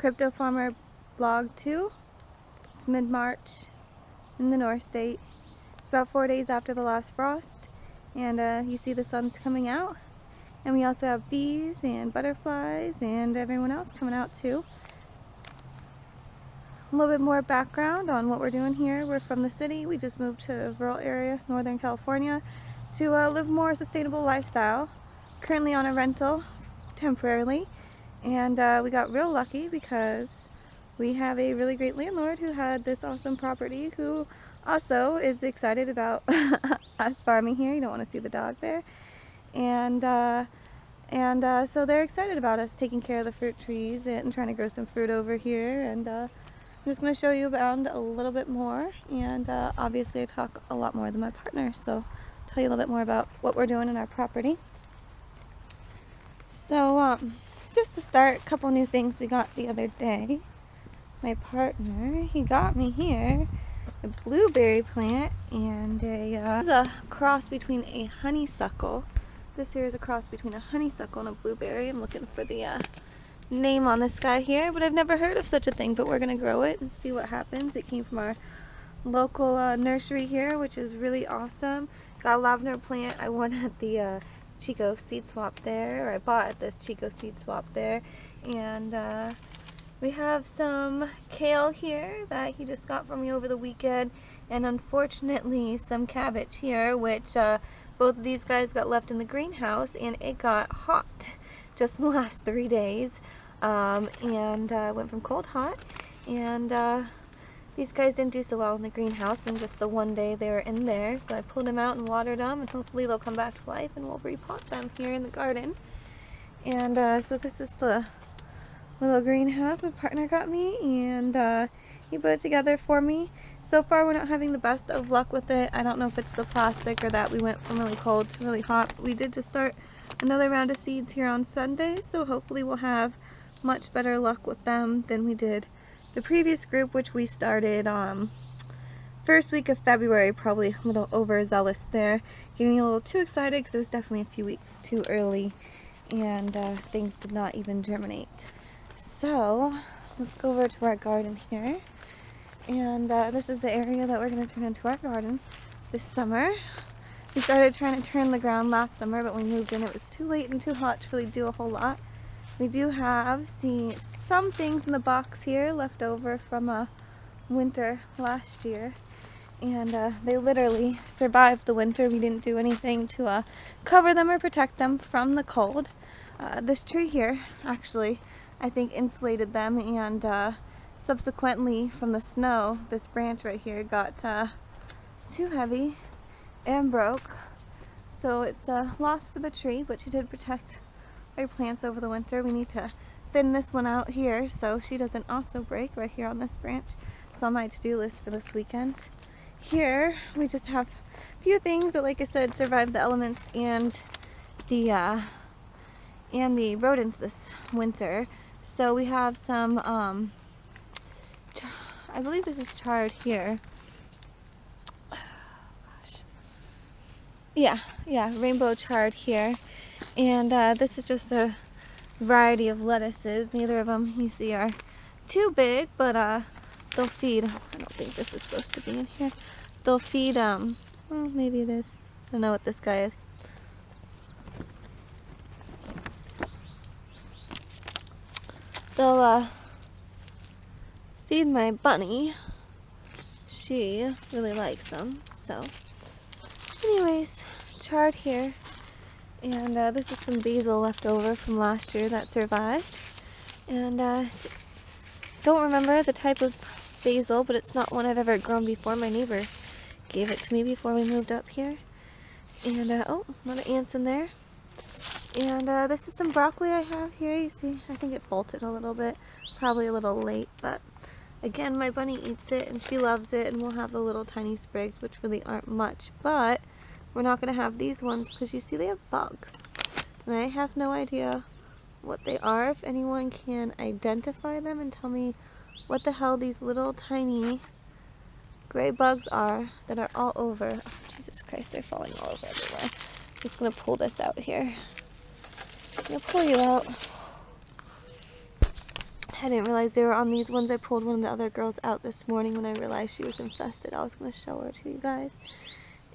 Crypto Farmer Blog 2. It's mid-March in the North State. It's about 4 days after the last frost, and you see the sun's coming out. And we also have bees and butterflies and everyone else coming out too. A little bit more background on what we're doing here. We're from the city. We just moved to a rural area, Northern California, to live a more sustainable lifestyle. Currently on a rental, temporarily. And we got real lucky because we have a really great landlord who had this awesome property, who also is excited about us farming here. You don't want to see the dog there. And so they're excited about us taking care of the fruit trees and trying to grow some fruit over here. And I'm just going to show you around a little bit more. And obviously I talk a lot more than my partner, so I'll tell you a little bit more about what we're doing in our property. So just to start, a couple new things we got the other day. My partner, he got me here a blueberry plant and a cross between a honeysuckle. This here is a cross between a honeysuckle and a blueberry. I'm looking for the name on this guy here, but I've never heard of such a thing, but we're going to grow it and see what happens. It came from our local nursery here, which is really awesome. Got a lavender plant I won at the Chico Seed Swap there, or I bought at this Chico Seed Swap there. And we have some kale here that he just got from me over the weekend, and unfortunately some cabbage here, which both of these guys got left in the greenhouse, and it got hot just in the last 3 days, and went from cold hot, and these guys didn't do so well in the greenhouse in just the one day they were in there, so I pulled them out and watered them, and hopefully they'll come back to life and we'll repot them here in the garden. And so this is the little greenhouse my partner got me, and he put it together for me. So far we're not having the best of luck with it. I don't know if it's the plastic or that we went from really cold to really hot. We did just start another round of seeds here on Sunday, so hopefully we'll have much better luck with them than we did the previous group, which we started first week of February, probably a little overzealous there, getting a little too excited because it was definitely a few weeks too early, and things did not even germinate. So let's go over to our garden here, and this is the area that we're going to turn into our garden this summer. We started trying to turn the ground last summer, but when we moved in it was too late and too hot to really do a whole lot. We do have some things in the box here left over from winter last year, and they literally survived the winter. We didn't do anything to cover them or protect them from the cold. This tree here actually, I think, insulated them, and subsequently from the snow, this branch right here got too heavy and broke. So it's a loss for the tree, but she did protect our plants over the winter. We need to thin this one out here so she doesn't also break right here on this branch. It's on my to-do list for this weekend. Here we just have a few things that, like I said, survived the elements and the rodents this winter. So we have some I believe this is chard here. Oh, gosh. Yeah, rainbow chard here. And this is just a variety of lettuces. Neither of them, you see, are too big, but they'll feed. I don't think this is supposed to be in here. They'll feed, well, maybe it is. I don't know what this guy is. They'll feed my bunny. She really likes them. So, anyways, chard here. And this is some basil left over from last year that survived. And don't remember the type of basil, but it's not one I've ever grown before. My neighbor gave it to me before we moved up here. And oh, a lot of ants in there. And this is some broccoli I have here. You see, I think it bolted a little bit, probably a little late, but again, my bunny eats it and she loves it, and we'll have the little tiny sprigs, which really aren't much, but we're not going to have these ones because you see they have bugs, and I have no idea what they are. If anyone can identify them and tell me what the hell these little tiny gray bugs are that are all over. Oh, Jesus Christ, they're falling all over everywhere. I'm just going to pull this out here. I'm going to pull you out. I didn't realize they were on these ones. I pulled one of the other girls out this morning when I realized she was infested. I was going to show her to you guys.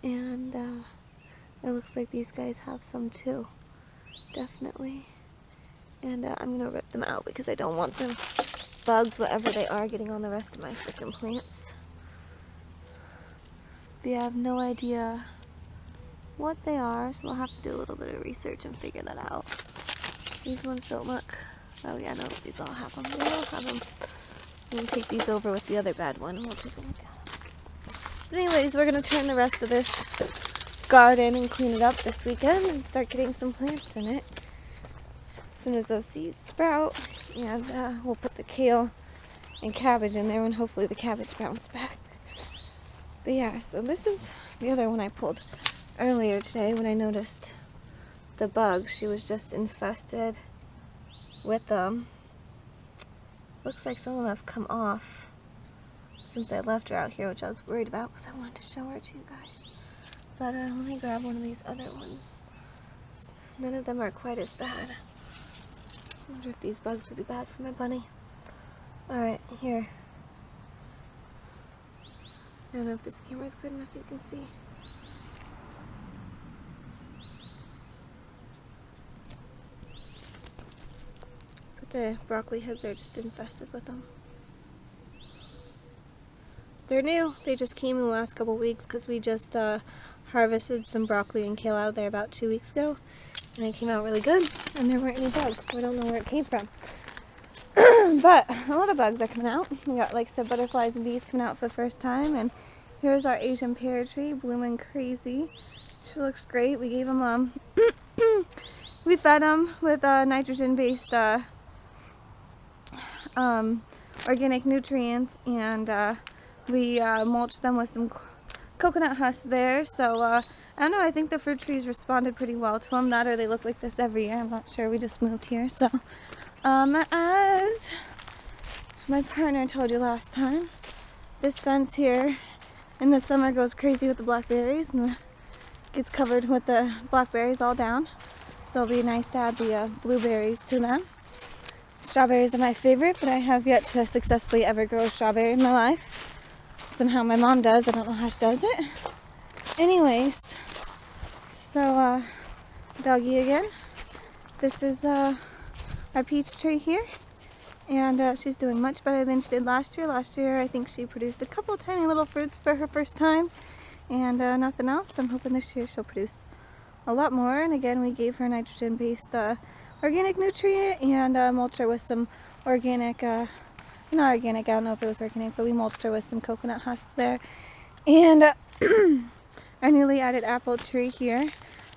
And it looks like these guys have some too. Definitely. And I'm going to rip them out because I don't want them bugs, whatever they are, getting on the rest of my freaking plants. But yeah, I have no idea what they are, so I'll have to do a little bit of research and figure that out. These ones don't look... Oh yeah, no, these all have them. They all have them. I'm going to take these over with the other bad one and we'll take a look at them. But anyways, we're going to turn the rest of this garden and clean it up this weekend and start getting some plants in it. As soon as those seeds sprout, and we'll put the kale and cabbage in there and hopefully the cabbage bounce back. But yeah, so this is the other one I pulled earlier today when I noticed the bugs. She was just infested with them. Looks like some of them have come off since I left her out here, which I was worried about because I wanted to show her to you guys. But let me grab one of these other ones. None of them are quite as bad. I wonder if these bugs would be bad for my bunny. Alright, here. I don't know if this camera is good enough you can see. But the broccoli heads are just infested with them. They're new. They just came in the last couple weeks because we just harvested some broccoli and kale out of there about 2 weeks ago. And they came out really good. And there weren't any bugs, so I don't know where it came from. But a lot of bugs are coming out. We got, like I said, butterflies and bees coming out for the first time. And here's our Asian pear tree, blooming crazy. She looks great. We gave them, we fed them with nitrogen-based organic nutrients, and we mulched them with some coconut husk there. So I don't know, I think the fruit trees responded pretty well to them. That or they look like this every year. I'm not sure. We just moved here. So as my partner told you last time, this fence here in the summer goes crazy with the blackberries and gets covered with the blackberries all down. So it'll be nice to add the blueberries to them. Strawberries are my favorite, but I have yet to successfully ever grow a strawberry in my life. Somehow my mom does. I don't know how she does it. Anyways, so doggy again. This is our peach tree here. And she's doing much better than she did last year. Last year, I think she produced a couple tiny little fruits for her first time. And nothing else. I'm hoping this year she'll produce a lot more. And again, we gave her nitrogen-based organic nutrient and mulched her with some organic, not organic, I don't know if it was organic, but we mulched her with some coconut husks there. And our newly added apple tree here.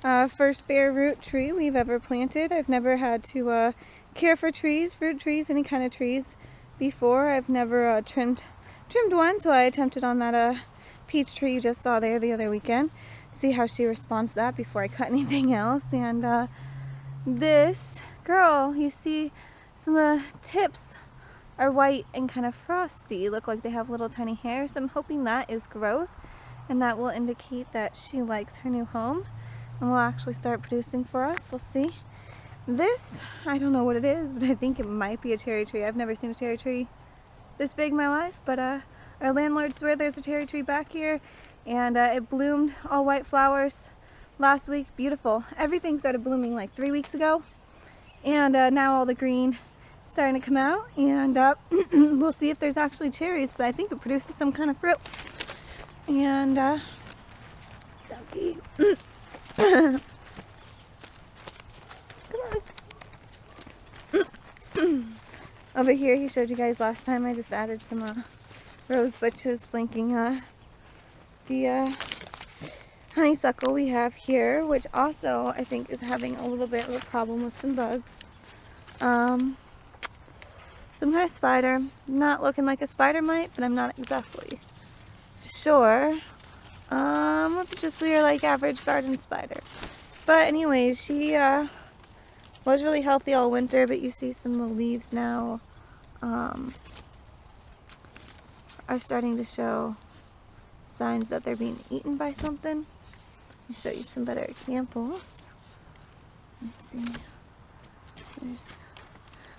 First bare root tree we've ever planted. I've never had to care for trees, fruit trees, any kind of trees before. I've never trimmed one until I attempted on that peach tree you just saw there the other weekend. See how she responds to that before I cut anything else. And this girl, you see some of the tips are white and kind of frosty, look like they have little tiny hairs. I'm hoping that is growth and that will indicate that she likes her new home and will actually start producing for us. We'll see. This, I don't know what it is, but I think it might be a cherry tree. I've never seen a cherry tree this big in my life, but our landlord swear there's a cherry tree back here, and it bloomed all white flowers last week. Beautiful. Everything started blooming like 3 weeks ago, and now all the green is starting to come out, and we'll see if there's actually cherries, but I think it produces some kind of fruit. And doggy. Over here, he showed you guys last time, I just added some rose bushes flanking the honeysuckle we have here, which also I think is having a little bit of a problem with some bugs. Some kind of spider. Not looking like a spider mite, but I'm not exactly sure. Just your like average garden spider. But anyway, she was really healthy all winter, but you see some of the leaves now are starting to show signs that they're being eaten by something. Let me show you some better examples. Let's see. There's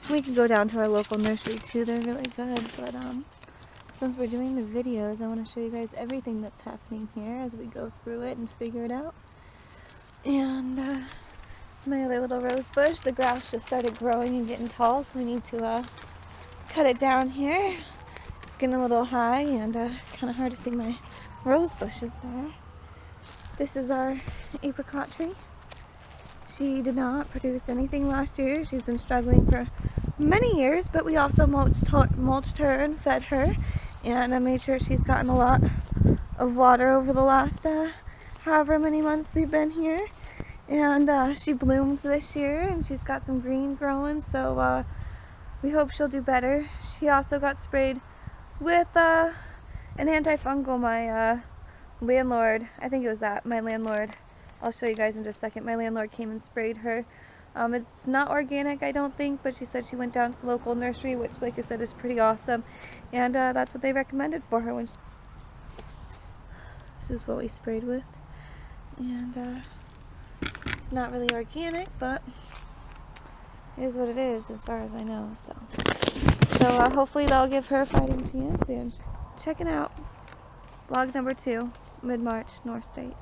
We could go down to our local nursery too, they're really good, but since we're doing the videos, I want to show you guys everything that's happening here as we go through it and figure it out. And it's my other little rose bush. The grass just started growing and getting tall, so we need to cut it down here. It's getting a little high and kind of hard to see my rose bushes there. This is our apricot tree. She did not produce anything last year. She's been struggling for many years, but we also mulched her and fed her, and I made sure she's gotten a lot of water over the last however many months we've been here. And she bloomed this year, and she's got some green growing, so we hope she'll do better. She also got sprayed with an antifungal. My landlord, I think it was my landlord, I'll show you guys in just a second. My landlord came and sprayed her. It's not organic, I don't think, but she said she went down to the local nursery, which, like I said, is pretty awesome. And that's what they recommended for her. This is what we sprayed with. And it's not really organic, but it is what it is as far as I know. So hopefully that'll give her a fighting chance. And check it out. Vlog number 2, mid-March, North State.